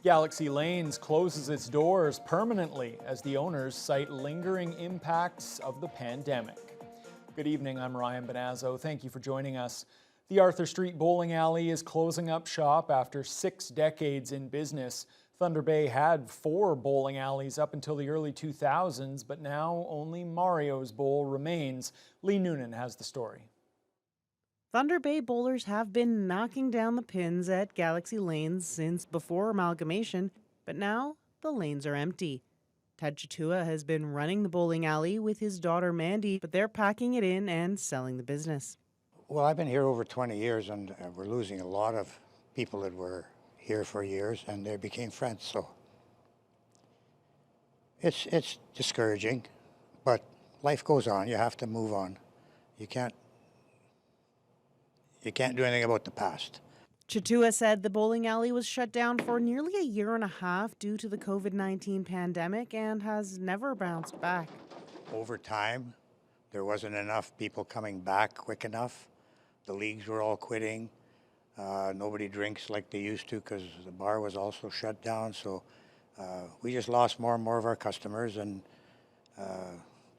Galaxy Lanes closes its doors permanently as the owners cite lingering impacts of the pandemic. Good evening, I'm Ryan Benazzo. Thank you for joining us. The Arthur Street Bowling Alley is closing up shop after 6 decades in business. Thunder Bay had 4 bowling alleys up until the early 2000s, but now only Mario's Bowl remains. Lee Noonan has the story. Thunder Bay bowlers have been knocking down the pins at Galaxy Lanes since before amalgamation, but now the lanes are empty. Ted Chatua has been running the bowling alley with his daughter Mandy, but they're packing it in and selling the business. Well, I've been here over 20 years, and we're losing a lot of people that were here for years, and they became friends. So it's discouraging, but life goes on. You have to move on. You can't do anything about the past. Chatua said the bowling alley was shut down for nearly a year and a half due to the COVID-19 pandemic and has never bounced back. Over time, there wasn't enough people coming back quick enough. The leagues were all quitting. Nobody drinks like they used to because the bar was also shut down. So we just lost more and more of our customers, and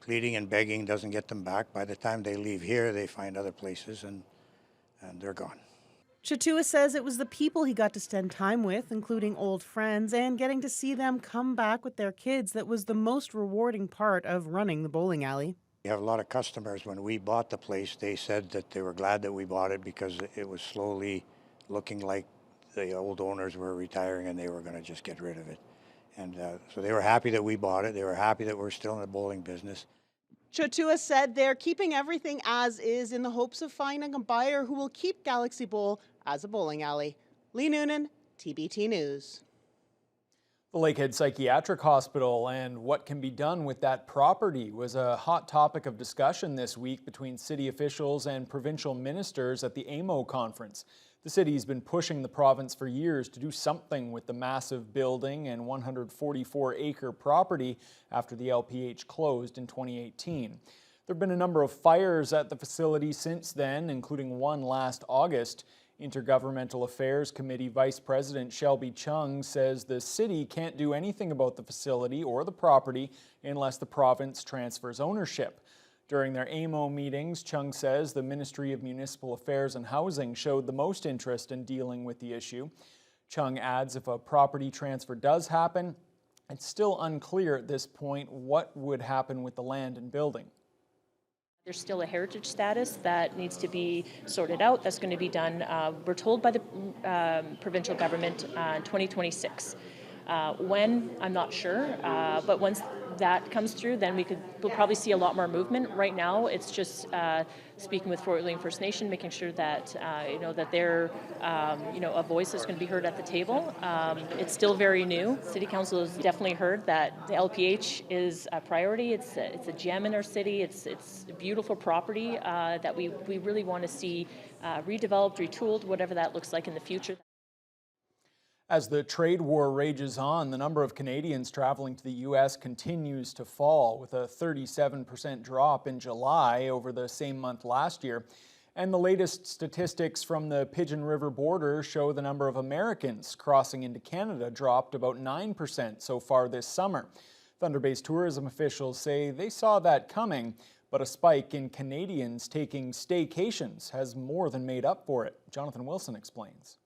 pleading and begging doesn't get them back. By the time they leave here, they find other places and they're gone. Chatua says it was the people he got to spend time with, including old friends, and getting to see them come back with their kids that was the most rewarding part of running the bowling alley. We have a lot of customers. When we bought the place, they said that they were glad that we bought it because it was slowly looking like the old owners were retiring and they were going to just get rid of it. And so they were happy that we bought it. They were happy that we're still in the bowling business. Chatua said they're keeping everything as is in the hopes of finding a buyer who will keep Galaxy Bowl as a bowling alley. Lee Noonan, TBT News. The Lakehead Psychiatric Hospital and what can be done with that property was a hot topic of discussion this week between city officials and provincial ministers at the AMO conference. The city's been pushing the province for years to do something with the massive building and 144-acre property after the LPH closed in 2018. There have been a number of fires at the facility since then, including one last August. Intergovernmental Affairs Committee Vice President Shelby Chung says the city can't do anything about the facility or the property unless the province transfers ownership. During their AMO meetings, Chung says the Ministry of Municipal Affairs and Housing showed the most interest in dealing with the issue. Chung adds if a property transfer does happen, it's still unclear at this point what would happen with the land and building. There's still a heritage status that needs to be sorted out. That's going to be done, we're told by the provincial government, in 2026. When, I'm not sure, but once that comes through, then we'll probably see a lot more movement. Right now, it's just speaking with Fort William First Nation, making sure that that their a voice is going to be heard at the table. It's still very new. City Council has definitely heard that the LPH is a priority. It's a gem in our city. It's a beautiful property that we really want to see redeveloped, retooled, whatever that looks like in the future. As the trade war rages on, the number of Canadians traveling to the U.S. continues to fall, with a 37% drop in July over the same month last year. And the latest statistics from the Pigeon River border show the number of Americans crossing into Canada dropped about 9% so far this summer. Thunder Bay's tourism officials say they saw that coming, but a spike in Canadians taking staycations has more than made up for it. Jonathan Wilson explains.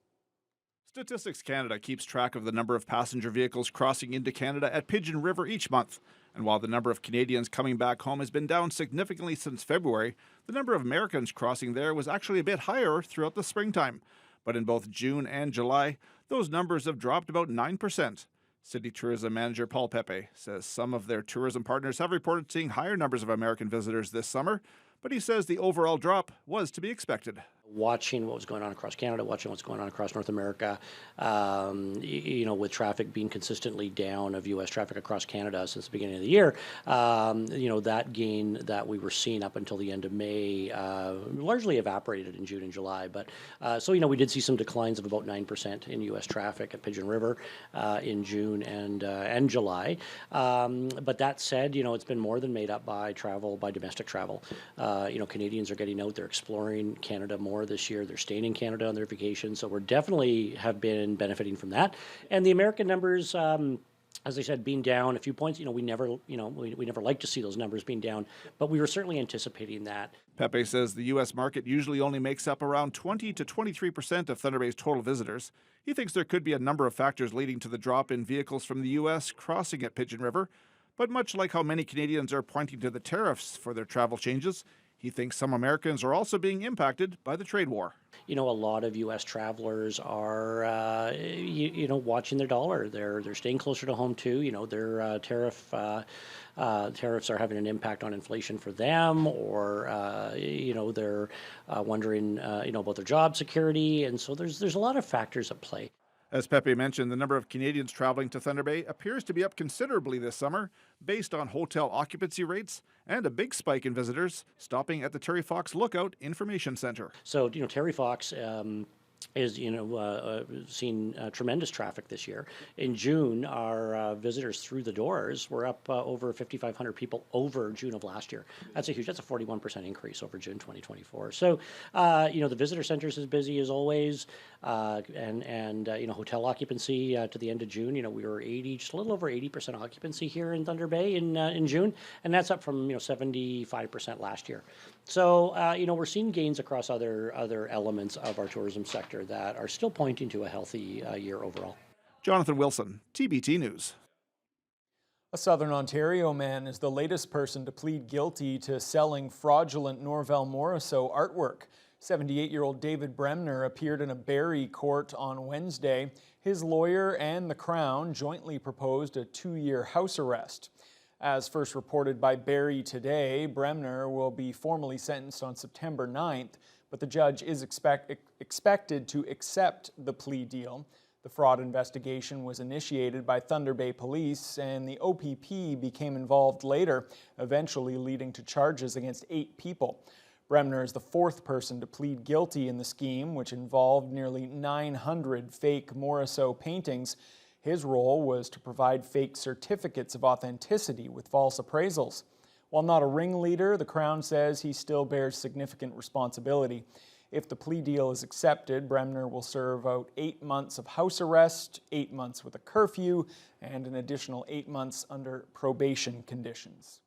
Statistics Canada keeps track of the number of passenger vehicles crossing into Canada at Pigeon River each month. And while the number of Canadians coming back home has been down significantly since February, the number of Americans crossing there was actually a bit higher throughout the springtime. But in both June and July, those numbers have dropped about 9%. City Tourism Manager Paul Pepe says some of their tourism partners have reported seeing higher numbers of American visitors this summer, but he says the overall drop was to be expected. Watching what was going on across Canada, watching what's going on across North America, with traffic being consistently down of U.S. traffic across Canada since the beginning of the year, that gain that we were seeing up until the end of May largely evaporated in June and July. But we did see some declines of about 9% in U.S. traffic at Pigeon River in June and July. But that said, it's been more than made up by domestic travel. Canadians are getting out, they're exploring Canada more more this year. They're staying in Canada on their vacation, so we're definitely have been benefiting from that. And the American numbers, as I said, being down a few points. We never like to see those numbers being down, but we were certainly anticipating that. Pepe says the U.S. market usually only makes up around 20 to 23% of Thunder Bay's total visitors. He thinks there could be a number of factors leading to the drop in vehicles from the U.S. crossing at Pigeon River. But much like how many Canadians are pointing to the tariffs for their travel changes, he thinks some Americans are also being impacted by the trade war. A lot of U.S. travelers are, watching their dollar. They're staying closer to home too. Their tariffs are having an impact on inflation for them, or they're wondering, about their job security, and so there's a lot of factors at play. As Pepe mentioned, the number of Canadians traveling to Thunder Bay appears to be up considerably this summer, based on hotel occupancy rates and a big spike in visitors stopping at the Terry Fox Lookout Information Centre. So, Terry Fox is, seen tremendous traffic this year. In June, our visitors through the doors were up over 5,500 people over June of last year. That's a 41% increase over June 2024. So, the visitor center is as busy as always, and hotel occupancy to the end of June, we were just a little over 80% occupancy here in Thunder Bay in June, and that's up from 75% last year. So, we're seeing gains across other elements of our tourism sector that are still pointing to a healthy year overall. Jonathan Wilson, TBT News. A Southern Ontario man is the latest person to plead guilty to selling fraudulent Norval Morrisseau artwork. 78-year-old David Brenner appeared in a Barrie court on Wednesday. His lawyer and the Crown jointly proposed a 2-year house arrest. As first reported by Barrie today, Brenner will be formally sentenced on September 9th, but the judge is expected to accept the plea deal. The fraud investigation was initiated by Thunder Bay Police, and the OPP became involved later, eventually leading to charges against 8 people. Brenner is the 4th person to plead guilty in the scheme, which involved nearly 900 fake Morrisseau paintings. His role was to provide fake certificates of authenticity with false appraisals. While not a ringleader, the Crown says he still bears significant responsibility. If the plea deal is accepted, Brenner will serve out 8 months of house arrest, 8 months with a curfew, and an additional 8 months under probation conditions.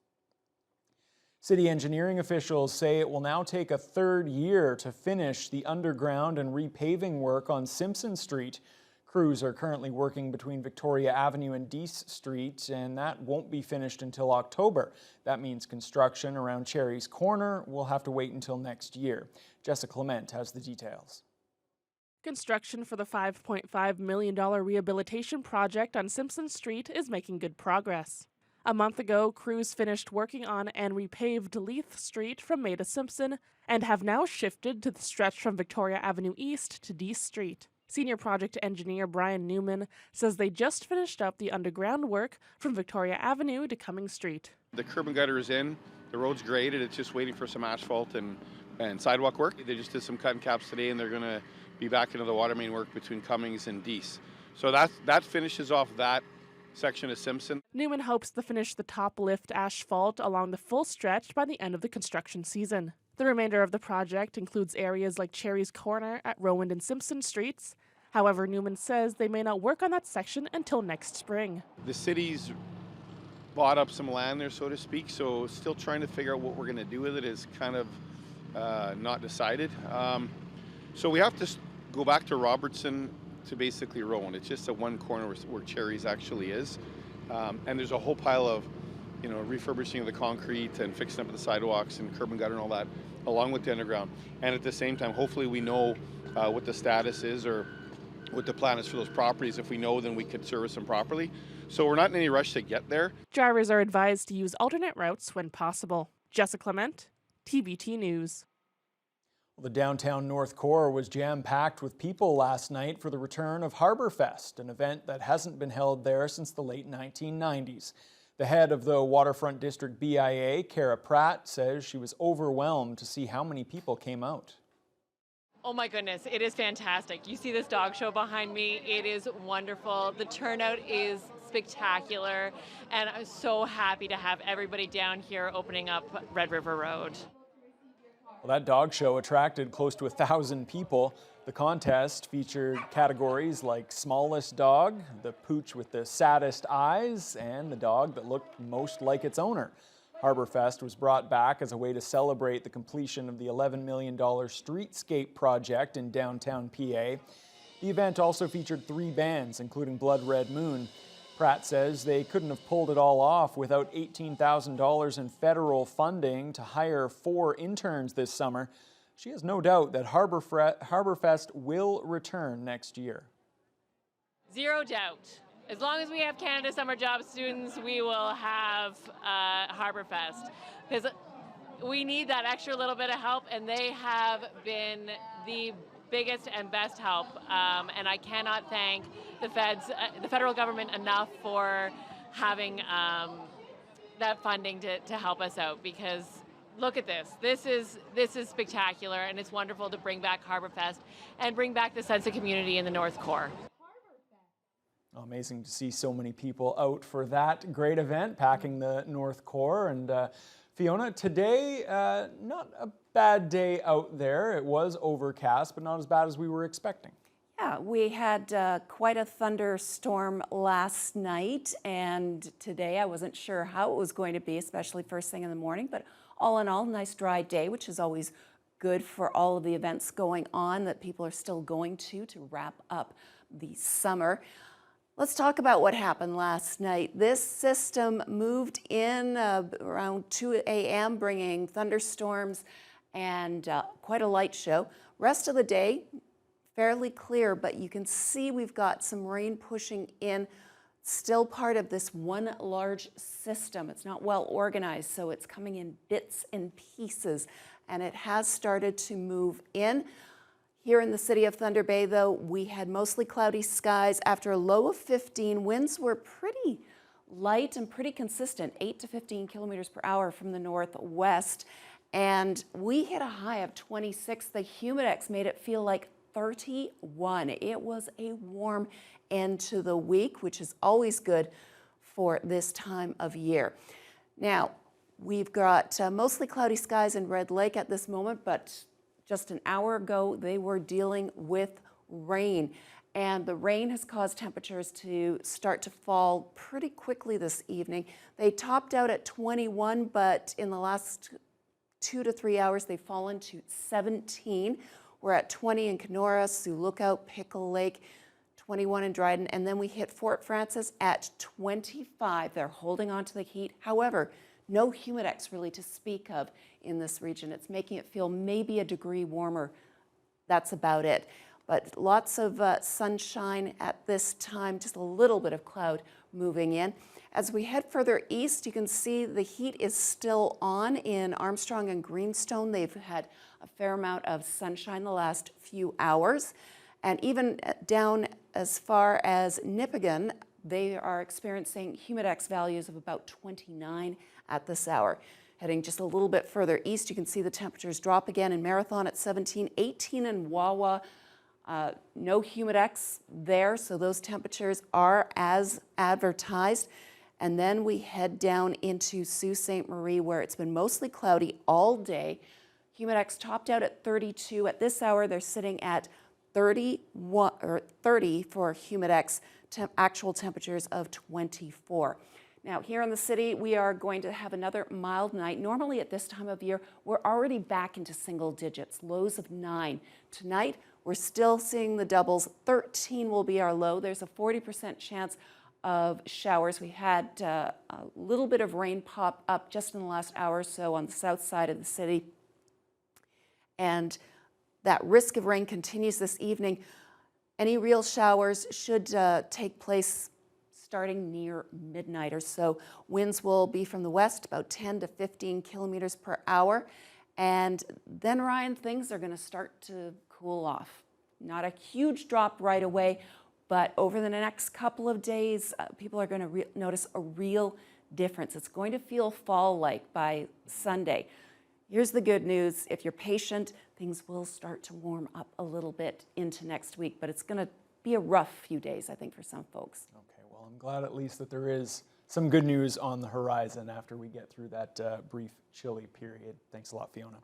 City engineering officials say it will now take a 3rd year to finish the underground and repaving work on Simpson Street. Crews are currently working between Victoria Avenue and Dease Street, and that won't be finished until October. That means construction around Cherry's Corner will have to wait until next year. Jessica Clement has the details. Construction for the $5.5 million rehabilitation project on Simpson Street is making good progress. A month ago, crews finished working on and repaved Leith Street from May to Simpson and have now shifted to the stretch from Victoria Avenue East to Dease Street. Senior project engineer Brian Newman says they just finished up the underground work from Victoria Avenue to Cummings Street. The curb and gutter is in, the road's graded, it's just waiting for some asphalt and sidewalk work. They just did some cut and caps today, and they're going to be back into the water main work between Cummings and Dease. So that finishes off that section of Simpson. Newman hopes to finish the top lift asphalt along the full stretch by the end of the construction season. The remainder of the project includes areas like Cherry's Corner at Rowand and Simpson Streets. However, Newman says they may not work on that section until next spring. The city's bought up some land there, so to speak, so still trying to figure out what we're going to do with it is kind of not decided. So we have to go back to Robertson to basically Rowand. It's just the one corner where Cherry's actually is. And there's a whole pile of refurbishing of the concrete and fixing up the sidewalks and curb and gutter and all that, along with the underground. And at the same time, hopefully we know what the status is or what the plan is for those properties. If we know, then we could service them properly. So we're not in any rush to get there. Drivers are advised to use alternate routes when possible. Jessica Clement, TBT News. The downtown North Core was jam-packed with people last night for the return of Harborfest, an event that hasn't been held there since the late 1990s. The head of the Waterfront District BIA, Cara Pratt, says she was overwhelmed to see how many people came out. Oh my goodness, it is fantastic. You see this dog show behind me, it is wonderful. The turnout is spectacular, and I'm so happy to have everybody down here opening up Red River Road. Well, that dog show attracted close to 1,000 people. The contest featured categories like smallest dog, the pooch with the saddest eyes, and the dog that looked most like its owner. Harborfest was brought back as a way to celebrate the completion of the $11 million streetscape project in downtown PA. The event also featured 3 bands, including Blood Red Moon. Pratt says they couldn't have pulled it all off without $18,000 in federal funding to hire 4 interns this summer. She has no doubt that Harborfest will return next year. Zero doubt. As long as we have Canada Summer Job students, we will have Harborfest. Because we need that extra little bit of help, and they have been the biggest and best help. And I cannot thank the federal government enough for having that funding to help us out, because look at this. This is spectacular, and it's wonderful to bring back Harborfest and bring back the sense of community in the North Core. Amazing to see so many people out for that great event, packing the North Core. And Fiona, today, not a bad day out there. It was overcast, but not as bad as we were expecting. Yeah, we had quite a thunderstorm last night, and today I wasn't sure how it was going to be, especially first thing in the morning, but all in all, nice dry day, which is always good for all of the events going on that people are still going to wrap up the summer. Let's talk about what happened last night. This system moved in around 2 a.m., bringing thunderstorms and quite a light show. Rest of the day, fairly clear, but you can see we've got some rain pushing in, still part of this one large system. It's not well organized, so it's coming in bits and pieces, and it has started to move in. Here in the city of Thunder Bay, though, we had mostly cloudy skies. After a low of 15, winds were pretty light and pretty consistent, 8 to 15 kilometers per hour from the northwest. And we hit a high of 26. The Humidex made it feel like 31. It was a warm end to the week, which is always good for this time of year. Now, we've got mostly cloudy skies in Red Lake at this moment, but just an hour ago, they were dealing with rain, and the rain has caused temperatures to start to fall pretty quickly this evening. They topped out at 21, but in the last 2 to 3 hours, they've fallen to 17. We're at 20 in Kenora, Sioux Lookout, Pickle Lake, 21 in Dryden, and then we hit Fort Francis at 25. They're holding on to the heat. However, no Humidex really to speak of in this region. It's making it feel maybe a degree warmer. That's about it. But lots of sunshine at this time, just a little bit of cloud moving in. As we head further east, you can see the heat is still on in Armstrong and Greenstone. They've had a fair amount of sunshine the last few hours. And even down as far as Nipigon, they are experiencing Humidex values of about 29 at this hour. Heading just a little bit further east, you can see the temperatures drop again in Marathon at 17, 18 in Wawa. No Humidex there, so those temperatures are as advertised. And then we head down into Sault Ste. Marie, where it's been mostly cloudy all day. Humidex topped out at 32. At this hour, they're sitting at 31 or 30 for Humidex, actual temperatures of 24. Now, here in the city, we are going to have another mild night. Normally at this time of year, we're already back into single digits, lows of 9. Tonight, we're still seeing the doubles. 13 will be our low. There's a 40% chance of showers. We had a little bit of rain pop up just in the last hour or so on the south side of the city. And that risk of rain continues this evening. Any real showers should take place starting near midnight or so. Winds will be from the west, about 10 to 15 kilometers per hour. And then, Ryan, things are going to start to cool off. Not a huge drop right away, but over the next couple of days, people are going to notice a real difference. It's going to feel fall-like by Sunday. Here's the good news. If you're patient, things will start to warm up a little bit into next week, but it's going to be a rough few days, I think, for some folks. Okay, well, I'm glad at least that there is some good news on the horizon after we get through that brief chilly period. Thanks a lot, Fiona.